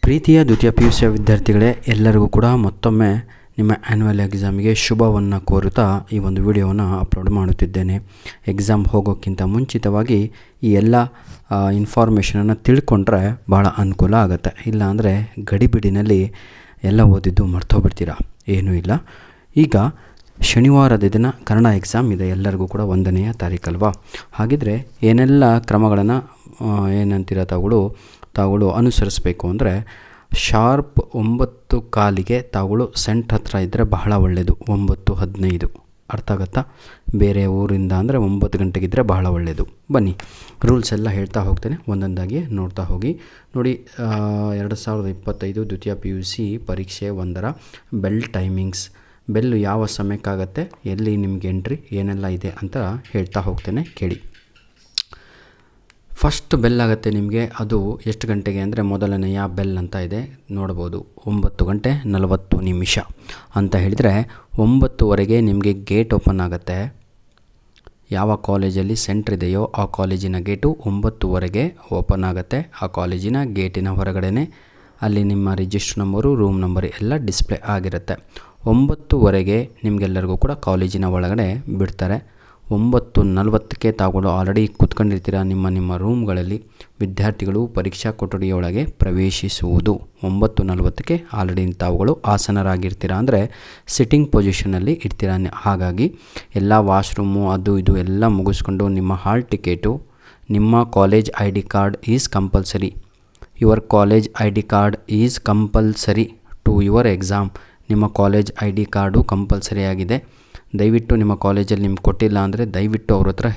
ಪ್ರೀತಿಯ ದ್ವಿತೀಯ P U ಸಿಯ ವಿದ್ಯಾರ್ಥಿಗಳೇ, ಎಲ್ಲರಿಗೂ ಕೂಡ ಮತ್ತೊಮ್ಮೆ ನಿಮ್ಮ ಆ್ಯನ್ಯುವಲ್ ಎಕ್ಸಾಮಿಗೆ ಶುಭವನ್ನು ಕೋರುತ್ತಾ ಈ ಒಂದು ವಿಡಿಯೋವನ್ನು ಅಪ್ಲೋಡ್ ಮಾಡುತ್ತಿದ್ದೇನೆ. ಎಕ್ಸಾಮ್ ಹೋಗೋಕ್ಕಿಂತ ಮುಂಚಿತವಾಗಿ ಈ ಎಲ್ಲ ಇನ್ಫಾರ್ಮೇಷನನ್ನು ತಿಳ್ಕೊಂಡ್ರೆ ಭಾಳ ಅನುಕೂಲ ಆಗುತ್ತೆ. ಇಲ್ಲಾಂದರೆ ಗಡಿಬಿಡಿನಲ್ಲಿ ಎಲ್ಲ ಓದಿದ್ದು ಮರ್ತೋಗ್ಬಿಡ್ತೀರಾ. ಏನೂ ಇಲ್ಲ. ಈಗ ಶನಿವಾರದ ದಿನ ಕನ್ನಡ ಎಕ್ಸಾಮ್ ಇದೆ. ಎಲ್ಲರಿಗೂ ಕೂಡ 1ನೇ ತಾರೀಕಲ್ವಾ. ಹಾಗಿದ್ರೆ ಏನೆಲ್ಲ ಕ್ರಮಗಳನ್ನು ಏನಂತೀರ ತಾವುಗಳು ಅನುಸರಿಸಬೇಕು ಅಂದರೆ, ಶಾರ್ಪ್ 9:15ಗೆ ತಾವುಗಳು ಸೆಂಟ್ರ್ ಹತ್ರ ಇದ್ದರೆ ಬಹಳ ಒಳ್ಳೆಯದು. 9:15 ಅರ್ಥ ಆಗುತ್ತಾ? ಬೇರೆ ಊರಿಂದ ಅಂದರೆ 9 ಗಂಟೆಗಿದ್ದರೆ ಬಹಳ ಒಳ್ಳೆಯದು. ಬನ್ನಿ, ರೂಲ್ಸ್ ಎಲ್ಲ ಹೇಳ್ತಾ ಹೋಗ್ತೇನೆ, ಒಂದೊಂದಾಗಿ ನೋಡ್ತಾ ಹೋಗಿ. ನೋಡಿ, 2025 ದ್ವಿತೀಯ ಪಿ ಯು ಸಿ ಪರೀಕ್ಷೆ 1ರ ಬೆಲ್ ಟೈಮಿಂಗ್ಸ್. ಬೆಲ್ಲು ಯಾವ ಸಮಯಕ್ಕಾಗತ್ತೆ, ಎಲ್ಲಿ ನಿಮಗೆ ಎಂಟ್ರಿ, ಏನೆಲ್ಲ ಇದೆ ಅಂತ ಹೇಳ್ತಾ ಹೋಗ್ತೇನೆ, ಕೇಳಿ. ಫಸ್ಟ್ ಬೆಲ್ ಆಗುತ್ತೆ ನಿಮಗೆ. ಅದು ಎಷ್ಟು ಗಂಟೆಗೆ ಅಂದರೆ, ಮೊದಲನೆಯ ಬೆಲ್ ಅಂತ ಇದೆ ನೋಡ್ಬೋದು, 9:40 ಅಂತ ಹೇಳಿದರೆ 9:00ವರೆಗೆ ನಿಮಗೆ ಗೇಟ್ ಓಪನ್ ಆಗುತ್ತೆ. ಯಾವ ಕಾಲೇಜಲ್ಲಿ ಸೆಂಟ್ರ್ ಇದೆಯೋ ಆ ಕಾಲೇಜಿನ ಗೇಟು 9:00ವರೆಗೆ ಓಪನ್ ಆಗುತ್ತೆ. ಆ ಕಾಲೇಜಿನ ಗೇಟಿನ ಹೊರಗಡೆನೆ ಅಲ್ಲಿ ನಿಮ್ಮ ರಿಜಿಸ್ಟರ್ ನಂಬರು, ರೂಮ್ ನಂಬರ್ ಎಲ್ಲ ಡಿಸ್ಪ್ಲೇ ಆಗಿರುತ್ತೆ. 9:00ವರೆಗೆ ನಿಮಗೆಲ್ಲರಿಗೂ ಕೂಡ ಕಾಲೇಜಿನ ಒಳಗಡೆ ಬಿಡ್ತಾರೆ. 9:40ಕ್ಕೆ ತಾವುಗಳು ಆಲ್ರೆಡಿ ಕೂತ್ಕೊಂಡಿರ್ತೀರ ನಿಮ್ಮ ರೂಮ್ಗಳಲ್ಲಿ. ವಿದ್ಯಾರ್ಥಿಗಳು ಪರೀಕ್ಷಾ ಕೊಠಡಿಯೊಳಗೆ ಪ್ರವೇಶಿಸುವುದು 9:40ಕ್ಕೆ ಆಲ್ರೆಡಿ ತಾವುಗಳು ಆಸನರಾಗಿರ್ತೀರ, ಅಂದರೆ ಸಿಟ್ಟಿಂಗ್ ಪೊಸಿಷನಲ್ಲಿ ಇರ್ತೀರ. ಹಾಗಾಗಿ ಎಲ್ಲ ವಾಶ್ರೂಮು ಅದು ಇದು ಎಲ್ಲ ಮುಗಿಸ್ಕೊಂಡು ನಿಮ್ಮ ಹಾಲ್ ಟಿಕೆಟು, ನಿಮ್ಮ college ID card is compulsory. Your college ID card is compulsory to your exam. ನಿಮ್ಮ ಕಾಲೇಜ್ ID ಕಾರ್ಡು ಕಂಪಲ್ಸರಿ ಆಗಿದೆ. ದಯವಿಟ್ಟು ನಿಮ್ಮ ಕಾಲೇಜಲ್ಲಿ ನಿಮ್ಗೆ ಕೊಟ್ಟಿಲ್ಲ ಅಂದರೆ ದಯವಿಟ್ಟು ಅವ್ರ ಹತ್ರ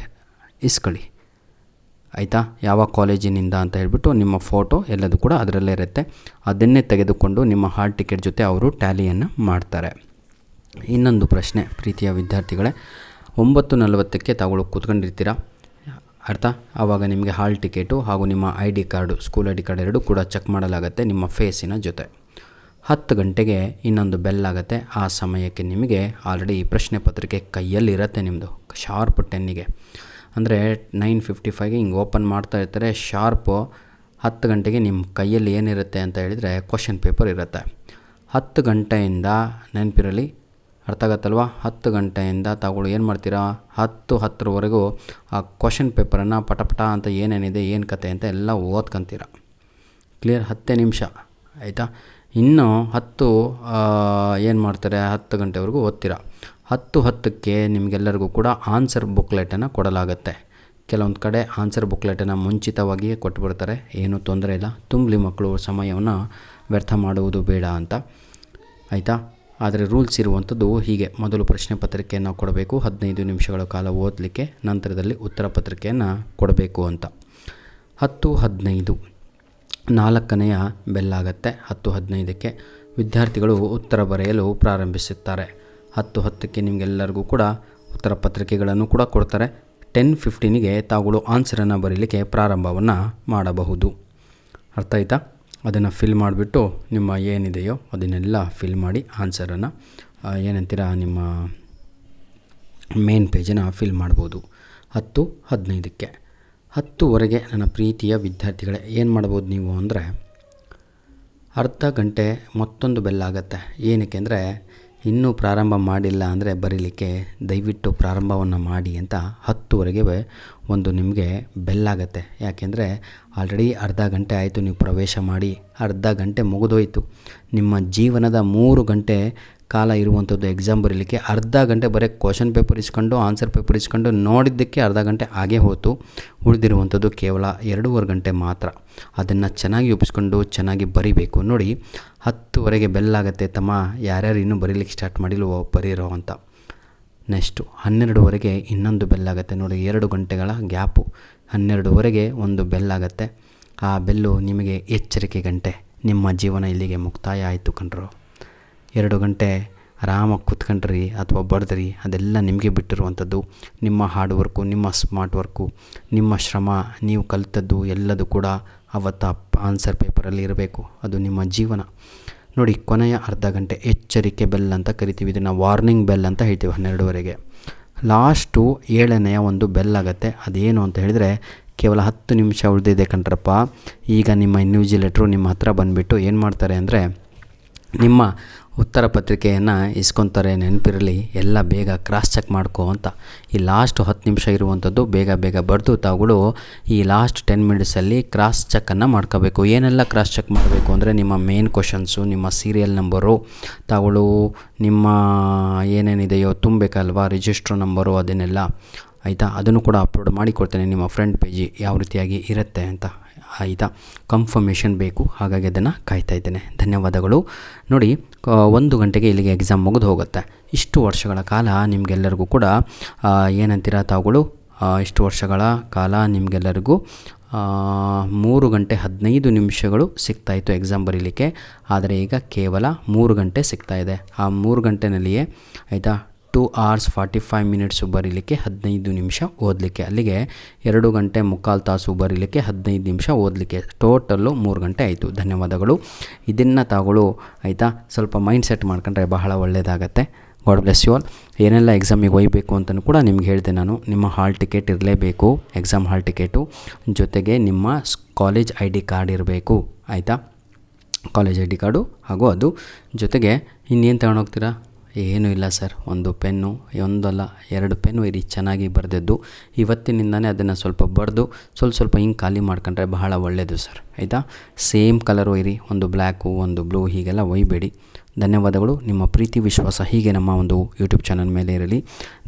ಇಸ್ಕೊಳ್ಳಿ, ಆಯಿತಾ? ಯಾವ ಕಾಲೇಜಿನಿಂದ ಅಂತ ಹೇಳ್ಬಿಟ್ಟು ನಿಮ್ಮ ಫೋಟೋ ಎಲ್ಲದೂ ಕೂಡ ಅದರಲ್ಲೇ ಇರುತ್ತೆ. ಅದನ್ನೇ ತೆಗೆದುಕೊಂಡು ನಿಮ್ಮ ಹಾಲ್ ಟಿಕೆಟ್ ಜೊತೆ ಅವರು ಟ್ಯಾಲಿಯನ್ನು ಮಾಡ್ತಾರೆ. ಇನ್ನೊಂದು ಪ್ರಶ್ನೆ ಪ್ರೀತಿಯ ವಿದ್ಯಾರ್ಥಿಗಳೇ, 9:40ಕ್ಕೆ ತಾವುಗಳು ಕೂತ್ಕೊಂಡಿರ್ತೀರ, ಅರ್ಥ? ಆವಾಗ ನಿಮಗೆ ಹಾಲ್ ಟಿಕೆಟು ಹಾಗೂ ನಿಮ್ಮ ID card, school ID card ಎರಡೂ ಕೂಡ ಚೆಕ್ ಮಾಡಲಾಗುತ್ತೆ ನಿಮ್ಮ ಫೇಸಿನ ಜೊತೆ. 10 ಗಂಟೆಗೆ ಇನ್ನೊಂದು ಬೆಲ್ ಆಗುತ್ತೆ. ಆ ಸಮಯಕ್ಕೆ ನಿಮಗೆ ಆಲ್ರೆಡಿ ಪ್ರಶ್ನೆ ಪತ್ರಿಕೆ ಕೈಯಲ್ಲಿರುತ್ತೆ ನಿಮ್ಮದು. ಶಾರ್ಪ್ 10ಗೆ ಅಂದರೆ 9:55ಗೆ ಹಿಂಗೆ ಓಪನ್ ಮಾಡ್ತಾ ಇರ್ತಾರೆ. ಶಾರ್ಪು 10 ಗಂಟೆಗೆ ನಿಮ್ಮ ಕೈಯಲ್ಲಿ ಏನಿರುತ್ತೆ ಅಂತ ಹೇಳಿದರೆ ಕ್ವಶನ್ ಪೇಪರ್ ಇರುತ್ತೆ. 10 ಗಂಟೆಯಿಂದ ನೆನಪಿರಲಿ, ಅರ್ಥ ಆಗತ್ತಲ್ವ? 10 ಗಂಟೆಯಿಂದ ತಾವುಗಳು ಏನು ಮಾಡ್ತೀರಾ, 10:10ವರೆಗೂ ಆ ಕ್ವಶನ್ ಪೇಪರನ್ನು ಪಟ ಅಂತ ಏನೇನಿದೆ, ಏನು ಕತೆ ಅಂತ ಎಲ್ಲ ಓದ್ಕೊಂತೀರ. ಕ್ಲಿಯರ್? 10 ನಿಮಿಷ ಆಯಿತಾ? ಇನ್ನು 10 ಏನು ಮಾಡ್ತಾರೆ, 10 ಗಂಟೆವರೆಗೂ ಓದ್ತೀರ. 10:10ಕ್ಕೆ ನಿಮಗೆಲ್ಲರಿಗೂ ಕೂಡ ಆನ್ಸರ್ ಬುಕ್ಲೆಟನ್ನು ಕೊಡಲಾಗುತ್ತೆ. ಕೆಲವೊಂದು ಕಡೆ ಆನ್ಸರ್ ಬುಕ್ಲೆಟನ್ನು ಮುಂಚಿತವಾಗಿಯೇ ಕೊಟ್ಬಿಡ್ತಾರೆ, ಏನೂ ತೊಂದರೆ ಇಲ್ಲ. ತುಂಬಲಿ ಮಕ್ಕಳು ಸಮಯವನ್ನು ವ್ಯರ್ಥ ಮಾಡುವುದು ಬೇಡ ಅಂತ, ಆಯಿತಾ? ಆದರೆ ರೂಲ್ಸ್ ಇರುವಂಥದ್ದು ಹೀಗೆ. ಮೊದಲು ಪ್ರಶ್ನೆ ಪತ್ರಿಕೆಯನ್ನು ಕೊಡಬೇಕು, 15 ನಿಮಿಷಗಳ ಕಾಲ ಓದಲಿಕ್ಕೆ, ನಂತರದಲ್ಲಿ ಉತ್ತರ ಪತ್ರಿಕೆಯನ್ನು ಕೊಡಬೇಕು ಅಂತ. 10:15 4ನೆಯ ಬೆಲ್ ಆಗುತ್ತೆ. 10:15ಕ್ಕೆ ವಿದ್ಯಾರ್ಥಿಗಳು ಉತ್ತರ ಬರೆಯಲು ಪ್ರಾರಂಭಿಸುತ್ತಾರೆ. 10:10ಕ್ಕೆ ನಿಮಗೆಲ್ಲರಿಗೂ ಕೂಡ ಉತ್ತರ ಪತ್ರಿಕೆಗಳನ್ನು ಕೂಡ ಕೊಡ್ತಾರೆ. 10:15ಗೆ ತಾವುಗಳು ಆನ್ಸರನ್ನು ಬರೀಲಿಕ್ಕೆ ಪ್ರಾರಂಭವನ್ನು ಮಾಡಬಹುದು. ಅರ್ಥ ಆಯ್ತಾ? ಅದನ್ನು ಫಿಲ್ ಮಾಡಿಬಿಟ್ಟು ನಿಮ್ಮ ಏನಿದೆಯೋ ಅದನ್ನೆಲ್ಲ ಫಿಲ್ ಮಾಡಿ ಆನ್ಸರನ್ನು ಏನಂತೀರ ನಿಮ್ಮ ಮೇನ್ ಪೇಜನ್ನು ಫಿಲ್ ಮಾಡ್ಬೋದು. 10:15ಕ್ಕೆ 10:00ವರೆಗೆ ನನ್ನ ಪ್ರೀತಿಯ ವಿದ್ಯಾರ್ಥಿಗಳೇ ಏನು ಮಾಡ್ಬೋದು ನೀವು ಅಂದರೆ, ಅರ್ಧ ಗಂಟೆ ಮತ್ತೊಂದು ಬೆಲ್ ಆಗುತ್ತೆ. ಏನಕ್ಕೆ ಅಂದರೆ, ಇನ್ನೂ ಪ್ರಾರಂಭ ಮಾಡಿಲ್ಲ ಅಂದರೆ ಬರೀಲಿಕ್ಕೆ ದಯವಿಟ್ಟು ಪ್ರಾರಂಭವನ್ನು ಮಾಡಿ ಅಂತ 10:00ವರೆಗೆ ಒಂದು ನಿಮಗೆ ಬೆಲ್ ಆಗುತ್ತೆ. ಯಾಕೆಂದರೆ ಆಲ್ರೆಡಿ ಅರ್ಧ ಗಂಟೆ ಆಯಿತು ನೀವು ಪ್ರವೇಶ ಮಾಡಿ, ಅರ್ಧ ಗಂಟೆ ಮುಗಿದೋಯ್ತು. ನಿಮ್ಮ ಜೀವನದ 3 ಗಂಟೆ ಕಾಲ ಇರುವಂಥದ್ದು ಎಕ್ಸಾಮ್ ಬರೀಲಿಕ್ಕೆ. ಅರ್ಧ ಗಂಟೆ ಬರೀ ಕ್ವಶನ್ ಪೇಪರ್ ಇಸ್ಕೊಂಡು ಆನ್ಸರ್ ಪೇಪರ್ ಇಸ್ಕೊಂಡು ನೋಡಿದ್ದಕ್ಕೆ ಅರ್ಧ ಗಂಟೆ ಆಗೇ ಹೋಯ್ತು. ಉಳಿದಿರುವಂಥದ್ದು ಕೇವಲ 2.5 ಗಂಟೆ ಮಾತ್ರ. ಅದನ್ನು ಚೆನ್ನಾಗಿ ಉಪಿಸ್ಕೊಂಡು ಚೆನ್ನಾಗಿ ಬರಿಬೇಕು. ನೋಡಿ, 10:00ವರೆಗೆ ಬೆಲ್ ಆಗುತ್ತೆ ತಮ್ಮ, ಯಾರ್ಯಾರು ಇನ್ನೂ ಬರೀಲಿಕ್ಕೆ ಸ್ಟಾರ್ಟ್ ಮಾಡಿಲ್ವೋ ಬರೀರೋ ಅಂತ. ನೆಕ್ಸ್ಟು 12:00ವರೆಗೆ ಇನ್ನೊಂದು ಬೆಲ್ ಆಗುತ್ತೆ. ನೋಡಿ, 2 ಗಂಟೆಗಳ ಗ್ಯಾಪು. 12:00ವರೆಗೆ ಒಂದು ಬೆಲ್ ಆಗುತ್ತೆ. ಆ ಬೆಲ್ಲು ನಿಮಗೆ ಎಚ್ಚರಿಕೆ ಗಂಟೆ. ನಿಮ್ಮ ಜೀವನ ಇಲ್ಲಿಗೆ ಮುಕ್ತಾಯ ಆಯಿತು ಕಣ್ರು. 2 ಗಂಟೆ ಆರಾಮಾಗಿ ಕೂತ್ಕೊಂಡ್ರಿ ಅಥವಾ ಬರೆದ್ರಿ, ಅದೆಲ್ಲ ನಿಮಗೆ ಬಿಟ್ಟಿರುವಂಥದ್ದು. ನಿಮ್ಮ ಹಾರ್ಡ್ ವರ್ಕು, ನಿಮ್ಮ ಸ್ಮಾರ್ಟ್ ವರ್ಕು, ನಿಮ್ಮ ಶ್ರಮ, ನೀವು ಕಲಿತದ್ದು ಎಲ್ಲದೂ ಕೂಡ ಅವತ್ತು ಆನ್ಸರ್ ಪೇಪರಲ್ಲಿ ಇರಬೇಕು. ಅದು ನಿಮ್ಮ ಜೀವನ. ನೋಡಿ, ಕೊನೆಯ ಅರ್ಧ ಗಂಟೆ ಎಚ್ಚರಿಕೆ ಬೆಲ್ ಅಂತ ಕರಿತೀವಿ. ಇದನ್ನು ವಾರ್ನಿಂಗ್ ಬೆಲ್ ಅಂತ ಹೇಳ್ತೀವಿ. 12:00ವರೆಗೆ ಲಾಸ್ಟು 7ನೆಯ ಒಂದು ಬೆಲ್ ಆಗುತ್ತೆ. ಅದೇನು ಅಂತ ಹೇಳಿದರೆ ಕೇವಲ 10 ನಿಮಿಷ ಉಳಿದಿದೆ ಕಣ್ರಪ್ಪ. ಈಗ ನಿಮ್ಮ ಇನ್ವಿಜಿಲೇಟ್ರು ನಿಮ್ಮ ಹತ್ರ ಬಂದುಬಿಟ್ಟು ಏನು ಮಾಡ್ತಾರೆ ಅಂದರೆ ನಿಮ್ಮ ಉತ್ತರ ಪತ್ರಿಕೆಯನ್ನು ಇಸ್ಕೊತಾರೆ. ನೆನಪಿರಲಿ, ಎಲ್ಲ ಬೇಗ ಕ್ರಾಸ್ ಚೆಕ್ ಮಾಡ್ಕೋ ಅಂತ. ಈ ಲಾಸ್ಟ್ 10 ನಿಮಿಷ ಇರುವಂಥದ್ದು ಬೇಗ ಬೇಗ ಬರೆದು ತಾವುಗಳು ಈ ಲಾಸ್ಟ್ 10 ಮಿನಿಟ್ಸಲ್ಲಿ ಕ್ರಾಸ್ ಚೆಕ್ಕನ್ನು ಮಾಡ್ಕೋಬೇಕು. ಏನೆಲ್ಲ ಕ್ರಾಸ್ ಚೆಕ್ ಮಾಡಬೇಕು ಅಂದರೆ ನಿಮ್ಮ ಮೇನ್ ಕ್ವಶನ್ಸು, ನಿಮ್ಮ ಸೀರಿಯಲ್ ನಂಬರು, ತಾವುಗಳು ನಿಮ್ಮ ಏನೇನಿದೆಯೋ ತುಂಬಬೇಕಲ್ವಾ ರಿಜಿಸ್ಟ್ರ್ ನಂಬರು, ಅದನ್ನೆಲ್ಲ ಆಯಿತಾ. ಅದನ್ನು ಕೂಡ ಅಪ್ಲೋಡ್ ಮಾಡಿಕೊಡ್ತೇನೆ ನಿಮ್ಮ ಫ್ರಂಟ್ ಪೇಜಿ ಯಾವ ರೀತಿಯಾಗಿ ಇರುತ್ತೆ ಅಂತ ಆಯಿತಾ. ಕನ್ಫರ್ಮೇಷನ್ ಬೇಕು, ಹಾಗಾಗಿ ಅದನ್ನು ಕಾಯ್ತಾ ಇದ್ದೇನೆ. ಧನ್ಯವಾದಗಳು. ನೋಡಿ 1 ಗಂಟೆಗೆ ಇಲ್ಲಿಗೆ ಎಕ್ಸಾಮ್ ಮುಗಿದು ಹೋಗುತ್ತೆ. ಇಷ್ಟು ವರ್ಷಗಳ ಕಾಲ ನಿಮಗೆಲ್ಲರಿಗೂ ಕೂಡ ಏನಂತೀರ ತಾವುಗಳು, ಇಷ್ಟು ವರ್ಷಗಳ ಕಾಲ ನಿಮಗೆಲ್ಲರಿಗೂ 3 ಗಂಟೆ 15 ನಿಮಿಷಗಳು ಸಿಗ್ತಾಯಿತ್ತು ಎಕ್ಸಾಮ್ ಬರೀಲಿಕ್ಕೆ. ಆದರೆ ಈಗ ಕೇವಲ 3 ಗಂಟೆ ಸಿಗ್ತಾಯಿದೆ. ಆ 3 ಗಂಟೆನಲ್ಲಿಯೇ ಆಯಿತಾ 2 hours 45 minutes ಬರೀಲಿಕ್ಕೆ 15 ನಿಮಿಷ ಓದಲಿಕ್ಕೆ, ಅಲ್ಲಿಗೆ 2 ಗಂಟೆ 3/4 ತಾಸು ಬರೀಲಿಕ್ಕೆ 15 ನಿಮಿಷ ಓದಲಿಕ್ಕೆ, ಟೋಟಲ್ಲು 3 ಗಂಟೆ ಆಯಿತು. ಧನ್ಯವಾದಗಳು. ಇದನ್ನು ತಾವುಗಳು ಆಯಿತಾ ಸ್ವಲ್ಪ ಮೈಂಡ್ ಸೆಟ್ ಮಾಡ್ಕೊಂಡ್ರೆ ಬಹಳ ಒಳ್ಳೆಯದಾಗತ್ತೆ. God bless you all. ಏನೆಲ್ಲ ಎಕ್ಸಾಮಿಗೆ ಒಯ್ಯಬೇಕು ಅಂತಲೂ ಕೂಡ ನಿಮ್ಗೆ ಹೇಳಿದೆ ನಾನು. ನಿಮ್ಮ ಹಾಲ್ ಟಿಕೆಟ್ ಇರಲೇಬೇಕು, ಎಕ್ಸಾಮ್ ಹಾಲ್ ಟಿಕೆಟು, ಜೊತೆಗೆ ನಿಮ್ಮ ಕಾಲೇಜ್ ID ಕಾರ್ಡ್ ಇರಬೇಕು ಆಯಿತಾ. ಕಾಲೇಜ್ ID ಕಾರ್ಡು ಹಾಗೂ ಅದು ಜೊತೆಗೆ ಇನ್ನೇನು ತಗೊಂಡೋಗ್ತೀರಾ? ಏನೂ ಇಲ್ಲ ಸರ್, ಒಂದು ಪೆನ್ನು, ಒಂದಲ್ಲ 2 ಪೆನ್ನು ಇರಿ ಚೆನ್ನಾಗಿ ಬರೆದದ್ದು. ಇವತ್ತಿನಿಂದನೇ ಅದನ್ನು ಸ್ವಲ್ಪ ಬರೆದು ಸ್ವಲ್ಪ ಹಿಂಗೆ ಖಾಲಿ ಮಾಡ್ಕೊಂಡ್ರೆ ಬಹಳ ಒಳ್ಳೆಯದು ಸರ್ ಆಯಿತಾ. ಸೇಮ್ ಕಲರು ಇರಿ, ಒಂದು ಬ್ಲ್ಯಾಕು ಒಂದು ಬ್ಲೂ, ಹೀಗೆಲ್ಲ ಒಯ್ಯಬೇಡಿ. ಧನ್ಯವಾದಗಳು. ನಿಮ್ಮ ಪ್ರೀತಿ ವಿಶ್ವಾಸ ಹೀಗೆ ನಮ್ಮ ಒಂದು ಯೂಟ್ಯೂಬ್ ಚಾನಲ್ ಮೇಲೆ ಇರಲಿ.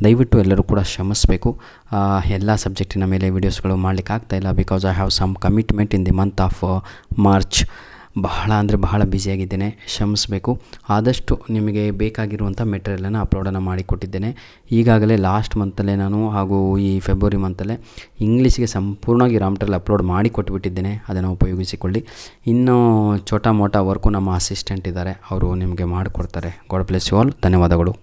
ದಯವಿಟ್ಟು ಎಲ್ಲರೂ ಕೂಡ ಶ್ರಮಿಸಬೇಕು. ಎಲ್ಲ ಸಬ್ಜೆಕ್ಟಿನ ಮೇಲೆ ವೀಡಿಯೋಸ್ಗಳು ಮಾಡಲಿಕ್ಕೆ ಆಗ್ತಾಯಿಲ್ಲ, because I have some commitment in the month of March. ಬಹಳ ಅಂದರೆ ಬಹಳ ಬ್ಯುಸಿಯಾಗಿದ್ದೇನೆ, ಕ್ಷಮಿಸಬೇಕು. ಆದಷ್ಟು ನಿಮಗೆ ಬೇಕಾಗಿರುವಂಥ ಮೆಟೀರಿಯಲನ್ನು ಅಪ್ಲೋಡನ್ನು ಮಾಡಿಕೊಟ್ಟಿದ್ದೇನೆ. ಈಗಾಗಲೇ ಲಾಸ್ಟ್ ಮಂತಲ್ಲೇ ನಾನು ಹಾಗೂ ಈ ಫೆಬ್ರವರಿ ಮಂತಲ್ಲೇ ಇಂಗ್ಲೀಷ್ಗೆ ಸಂಪೂರ್ಣವಾಗಿ ರಾ ಮೆಟೀರಿಯಲ್ ಅಪ್ಲೋಡ್ ಮಾಡಿ ಕೊಟ್ಟುಬಿಟ್ಟಿದ್ದೇನೆ. ಅದನ್ನು ಉಪಯೋಗಿಸಿಕೊಳ್ಳಿ. ಇನ್ನೂ ಚೋಟ ಮೋಟ ವರ್ಕು ನಮ್ಮ ಅಸಿಸ್ಟೆಂಟ್ ಇದ್ದಾರೆ, ಅವರು ನಿಮಗೆ ಮಾಡಿಕೊಡ್ತಾರೆ. God bless you all. ಧನ್ಯವಾದಗಳು.